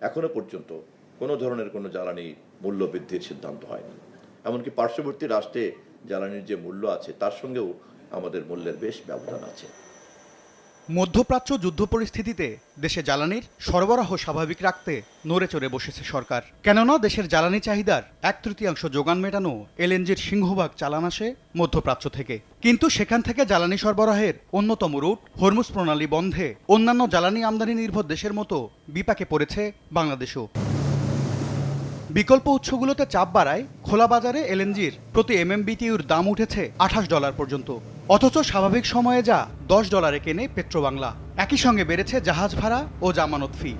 এখনো পর্যন্ত কোনো ধরনের কোনো জ্বালানি মূল্য বৃদ্ধির সিদ্ধান্ত হয়নি। এমনকি পার্শ্ববর্তী রাষ্ট্রে জ্বালানির যে মূল্য আছে তার সঙ্গেও আমাদের মূল্যের বেশ ব্যবধান আছে। মধ্যপ্রাচ্য যুদ্ধ পরিস্থিতিতে দেশে জ্বালানির সরবরাহ স্বাভাবিক রাখতে নড়ে চড়ে বসেছে সরকার। কেননা দেশের জ্বালানি চাহিদার 1/3 যোগান মেটানো এলএনজির সিংহভাগ চালান আসে মধ্যপ্রাচ্য থেকে। কিন্তু সেখান থেকে জ্বালানি সরবরাহের অন্যতম রুট হরমুজ প্রণালী বন্ধে অন্যান্য জ্বালানি আমদানি নির্ভর দেশের মতো বিপাকে পড়েছে বাংলাদেশও। বিকল্প উৎসগুলোতে চাপ বাড়ায় খোলা বাজারে এলএনজির প্রতি এমএমবিটিউর দাম উঠেছে $28 পর্যন্ত। অথচ স্বাভাবিক সময়ে যা $10 কেনে পেট্রোবাংলা। একই সঙ্গে বেড়েছে জাহাজ ভাড়া ও জামানত ফি।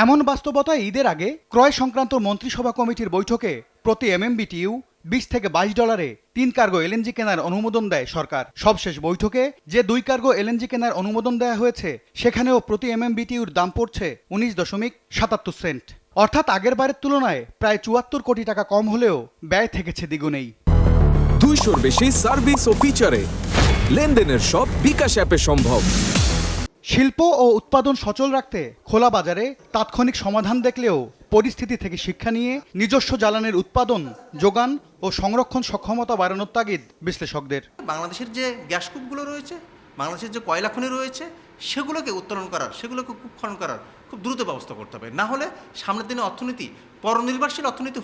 এমন বাস্তবতায় ঈদের আগে ক্রয় সংক্রান্ত মন্ত্রিসভা কমিটির বৈঠকে প্রতি এমএমবিটিউ $20 থেকে $22 3 কার্গো এলএনজি কেনার অনুমোদন দেয় সরকার। সবশেষ বৈঠকে যে 2 কার্গো এলএনজি কেনার অনুমোদন দেওয়া হয়েছে সেখানেও প্রতি এমএমবিটিউর দাম পড়ছে 19.77 সেন্ট। অর্থাৎ আগের বারের তুলনায় প্রায় 74 কোটি টাকা কম হলেও ব্যয় থেকেছে দ্বিগুণেই। 200-র বেশি সার্ভিস ও ফিচারে লেনদেনের সব বিকাশ অ্যাপে সম্ভব। শিল্প ও উৎপাদন সচল রাখতে খোলা বাজারে তাৎক্ষণিক সমাধান দেখলেও পরিস্থিতি থেকে শিক্ষা নিয়ে নিজস্ব জ্বালানির উৎপাদন, যোগান ও সংরক্ষণ সক্ষমতা বাড়ানোর তাগিদ বিশ্লেষকদের। বাংলাদেশের যে গ্যাস কূপগুলো রয়েছে, বাংলাদেশের যে কয়লা খনি রয়েছে, সেগুলোকে উত্তোলন করার, সেগুলোকে কূপ খনন করার খুব দ্রুত ব্যবস্থা করতে হবে। না হলে সামনের দিনে অর্থনীতি পরনির্ভরশীল অর্থনীতি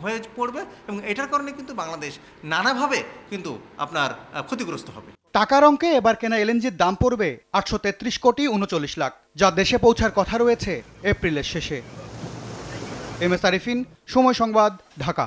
হয়ে পড়বে এবং এটার কারণে কিন্তু বাংলাদেশ নানাভাবে কিন্তু আপনার ক্ষতিগ্রস্ত হবে। টাকার অঙ্কে এবার কেনা এলএনজির দাম পড়বে 833 কোটি 39 লাখ, যা দেশে পৌঁছার কথা রয়েছে এপ্রিলের শেষে। এম এস আরিফিন, সময় সংবাদ, ঢাকা।